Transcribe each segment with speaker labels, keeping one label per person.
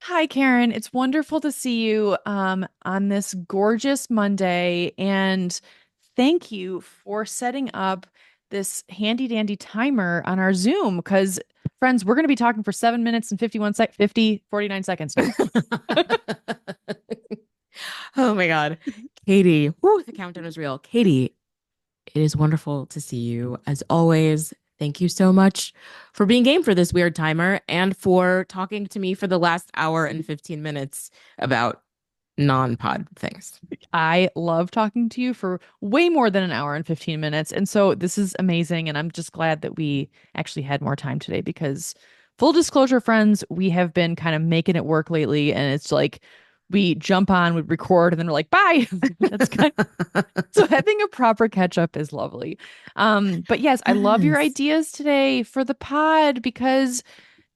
Speaker 1: Hi, Karen. It's wonderful to see you on this gorgeous Monday. And thank you for setting up this handy dandy timer on our Zoom because, friends, we're going to be talking for 7 minutes and 49 seconds now.
Speaker 2: Oh my God. Katie, whoo, the countdown is real. Katie, it is wonderful to see you as always. Thank you so much for being game for this weird timer and for talking to me for the last hour and 15 minutes about non-pod things.
Speaker 1: I love talking to you for way more than an hour and 15 minutes. And so this is amazing. And I'm just glad that we actually had more time today because, full disclosure, friends, we have been kind of making it work lately. And it's like we jump on, we record, and then we're like, bye. That's kind of, so having a proper catch up is lovely. But yes, I love your
Speaker 2: Yes.
Speaker 1: ideas today for the pod because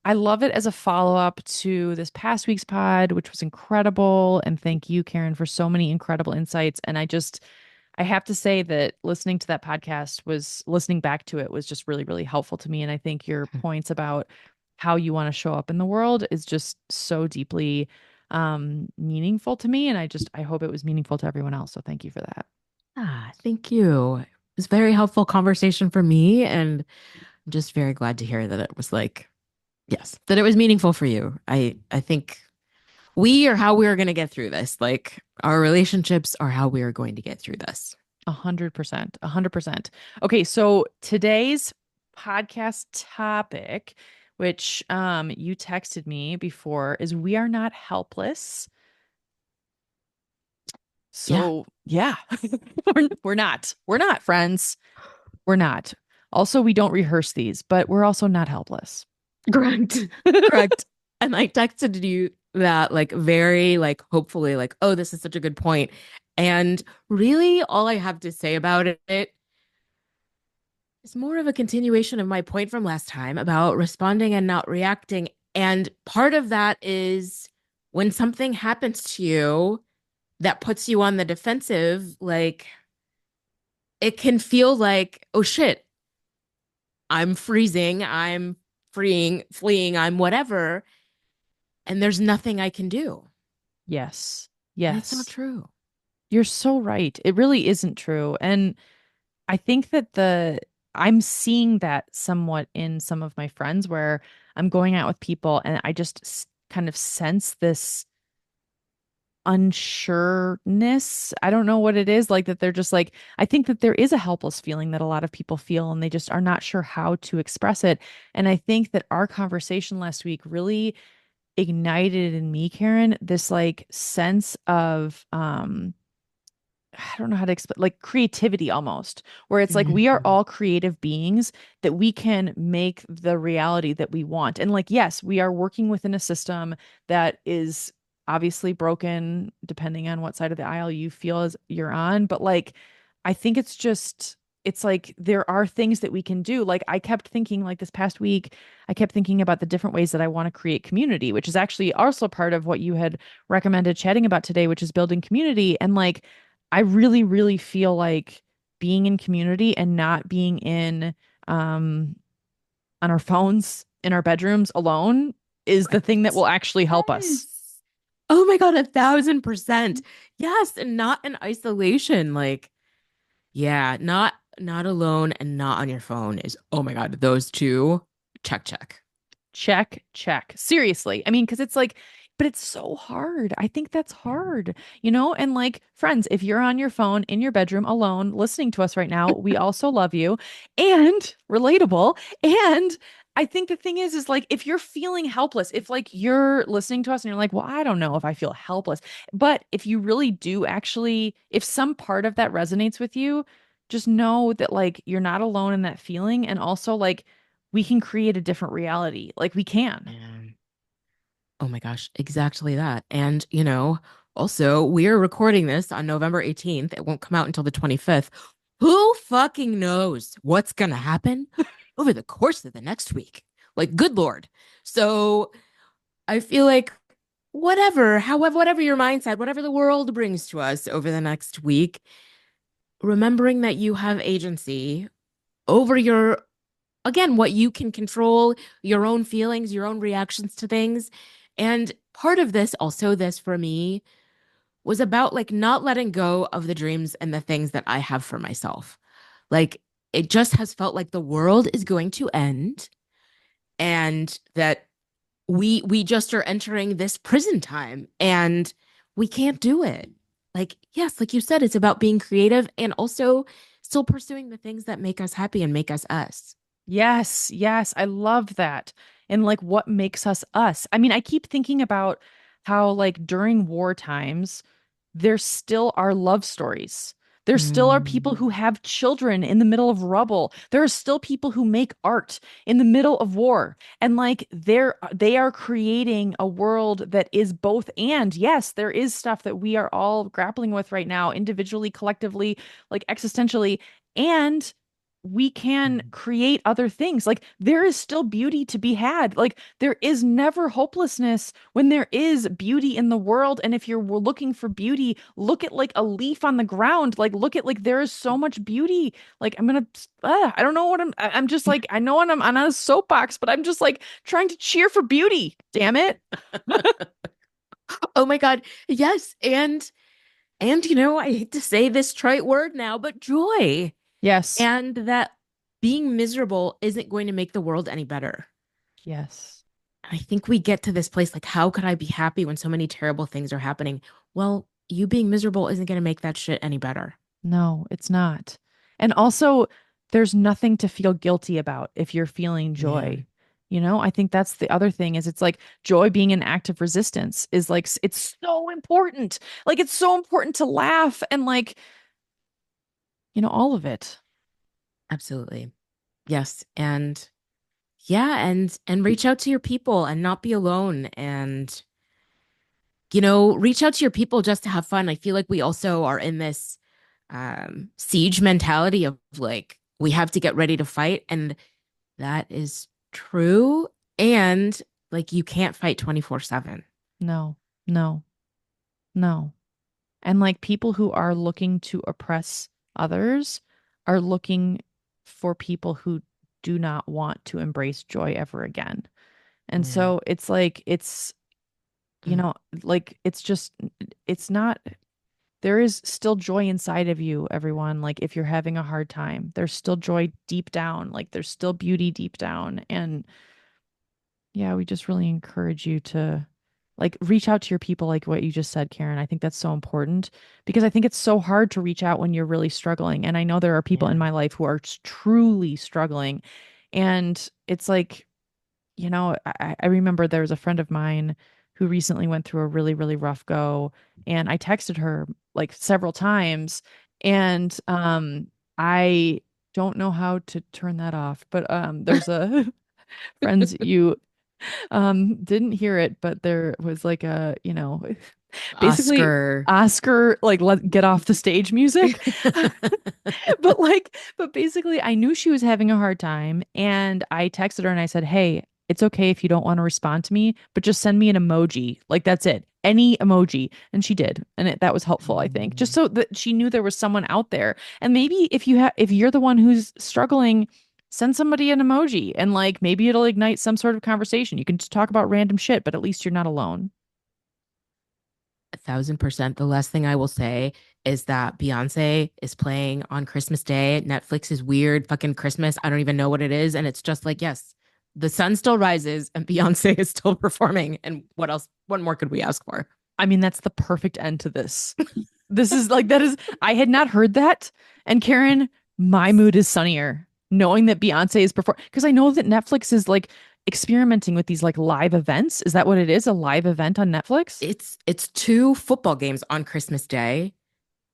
Speaker 1: I love it as a follow up to this past week's pod, which was incredible. And thank you, Karen, for so many incredible insights. And I have to say that listening to that podcast listening back to it was just really, really helpful to me. And I think your points about how you want to show up in the world is just so deeply meaningful to me. And I hope it was meaningful to everyone else. So thank you for that.
Speaker 2: Thank you. It was a very helpful conversation for me, and I'm just very glad to hear that it was like, yes, that it was meaningful for you. I think we are how we are going to get through this. Like our relationships are how we are going to get through this.
Speaker 1: 100%. 100%. Okay, so today's podcast topic, which you texted me before, is we are not helpless.
Speaker 2: Yeah,
Speaker 1: So yeah, we're not. We're not, friends. We're not. Also, we don't rehearse these, but we're also not helpless.
Speaker 2: correct. Correct. And I texted you that like very like hopefully like, oh, this is such a good point. And really all I have to say about it is more of a continuation of my point from last time about responding and not reacting. And part of that is when something happens to you that puts you on the defensive, like it can feel like, oh shit, I'm freezing, I'm fleeing, I'm whatever, and there's nothing I can do.
Speaker 1: Yes.
Speaker 2: And it's not
Speaker 1: Yes.
Speaker 2: true.
Speaker 1: You're so right. It really isn't true. And I think that I'm seeing that somewhat in some of my friends where I'm going out with people and I just kind of sense this unsureness. I don't know what it is, like that they're just like, I think that there is a helpless feeling that a lot of people feel and they just are not sure how to express it. And I think that our conversation last week really ignited in me, Karen, this like sense of I don't know how to explain, like creativity almost, where it's like we are
Speaker 2: Mhm.
Speaker 1: all creative beings that we can make the reality that we want. And like, yes, we are working within a system that is obviously broken, depending on what side of the aisle you feel as you're on. But like, I think it's like there are things that we can do. Like, I kept thinking, like this past week, I kept thinking about the different ways that I want to create community, which is actually also part of what you had recommended chatting about today, which is building community. And like, I really, really feel like being in community and not being in um on our phones in our bedrooms alone is the thing that
Speaker 2: Right.
Speaker 1: will actually help us.
Speaker 2: Yes. Oh my God, 1,000%. Yes. And not in isolation. Like, yeah, not alone and not on your phone is, oh my God, those two, check, check.
Speaker 1: Check, check. Seriously. I mean, because it's like, but it's so hard. I think that's hard, And like, friends, if you're on your phone in your bedroom alone listening to us right now, we also love you and relatable. And I think the thing is like, if you're feeling helpless, if like you're listening to us and you're like, well, I don't know if I feel helpless, but if you really do actually, if some part of that resonates with you, just know that like you're not alone in that feeling. And also, like, we can create a different reality. Like we can.
Speaker 2: And oh my gosh, exactly that. And, also, we're recording this on November 18th. It won't come out until the 25th. Who fucking knows what's going to happen over the course of the next week? Like, good Lord. So I feel like whatever your mindset, whatever the world brings to us over the next week, remembering that you have agency over again, what you can control, your own feelings, your own reactions to things, And part of this, also this for me, was about like not letting go of the dreams and the things that I have for myself. Like it just has felt like the world is going to end and that we just are entering this prison time and we can't do it. Like, yes, like you said, it's about being creative and also still pursuing the things that make us happy and make us us.
Speaker 1: Yes, yes, I love that. And like what makes us us. I mean, I keep thinking about how like during war times, there still are love stories. There still are people
Speaker 2: Mm,
Speaker 1: who have children in the middle of rubble. There are still people who make art in the middle of war. And like they are creating a world that is both and. Yes, there is stuff that we are all grappling with right now, individually, collectively, like existentially. And we can
Speaker 2: mm,
Speaker 1: create other things. Like there is still beauty to be had. Like there is never hopelessness when there is beauty in the world. And if you're looking for beauty, look at like a leaf on the ground. Like look at like there is so much beauty. Like I'm gonna, I don't know what I'm just like I know I'm on a soapbox, but I'm just like trying to cheer for beauty. Damn it.
Speaker 2: oh my God. Yes. And you know, I hate to say this trite word now, but joy.
Speaker 1: Yes.
Speaker 2: And that being miserable isn't going to make the world any better.
Speaker 1: Yes.
Speaker 2: I think we get to this place like, how could I be happy when so many terrible things are happening? Well, you being miserable isn't going to make that shit any better.
Speaker 1: No, it's not. And also, there's nothing to feel guilty about if you're feeling
Speaker 2: Yeah,
Speaker 1: joy. You know, I think that's the other thing is it's like joy being an act of resistance is like it's so important. Like it's so important to laugh and like, all of it.
Speaker 2: absolutely. Yes. And yeah, and reach out to your people and not be alone and reach out to your people just to have fun. I feel like we also are in this siege mentality of like we have to get ready to fight and that is true. And like you can't fight 24/7.
Speaker 1: No, no, no. And like people who are looking to oppress others are looking for people who do not want to embrace joy ever again. And
Speaker 2: Yeah.
Speaker 1: so it's like you
Speaker 2: Mm,
Speaker 1: know, like it's just it's not there is still joy inside of you, everyone. Like if you're having a hard time, there's still joy deep down. Like there's still beauty deep down. And yeah, we just really encourage you to like reach out to your people like what you just said, Karen. I think that's so important because I think it's so hard to reach out when you're really struggling. And I know there are people in
Speaker 2: yeah.
Speaker 1: my life who are truly struggling. And it's like I remember there was a friend of mine who recently went through a really, really rough go, and I texted her like several times, and I don't know how to turn that off, but there's a friends you didn't hear it, but there was like a basically
Speaker 2: Oscar.
Speaker 1: Oscar like let get off the stage music. But basically I knew she was having a hard time and I texted her and I said, "Hey, it's okay if you don't want to respond to me, but just send me an emoji. Like that's it. Any emoji." And she did. And that was helpful, I think. Just
Speaker 2: Mm.
Speaker 1: so that she knew there was someone out there. And maybe if you're the one who's struggling, send somebody an emoji and like maybe it'll ignite some sort of conversation. You can just talk about random shit, but at least you're not alone.
Speaker 2: 1,000%. The last thing I will say is that Beyonce is playing on Christmas Day. Netflix is weird fucking Christmas. I don't even know what it is. And it's just like, yes, the sun still rises and Beyonce is still performing. And what else? What more could we ask for?
Speaker 1: I mean, that's the perfect end to this. This is like that is I had not heard that. And Karen, my mood is sunnier knowing that Beyonce is performing because I know that Netflix is like experimenting with these like live events. Is that what it is? A live event on Netflix?
Speaker 2: It's two football games on Christmas Day,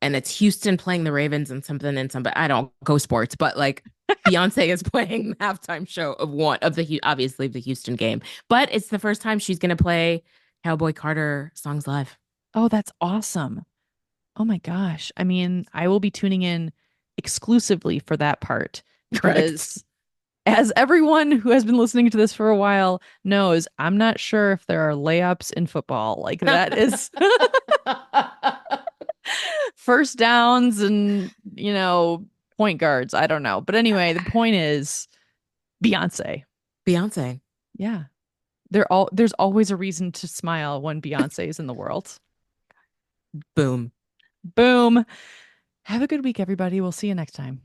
Speaker 2: and it's Houston playing the Ravens and somebody. I don't go sports, but like Beyonce is playing the halftime show of one of the obviously the Houston game. But it's the first time she's gonna play Cowboy Carter songs live.
Speaker 1: Oh, that's awesome. Oh my gosh. I mean, I will be tuning in exclusively for that part
Speaker 2: Correct.
Speaker 1: because as everyone who has been listening to this for a while knows, I'm not sure if there are layups in football. Like that is first downs and, point guards. I don't know. But anyway, the point is Beyonce.
Speaker 2: Beyonce.
Speaker 1: Yeah. there's always a reason to smile when Beyonce is in the world.
Speaker 2: Boom.
Speaker 1: Boom. Have a good week, everybody. We'll see you next time.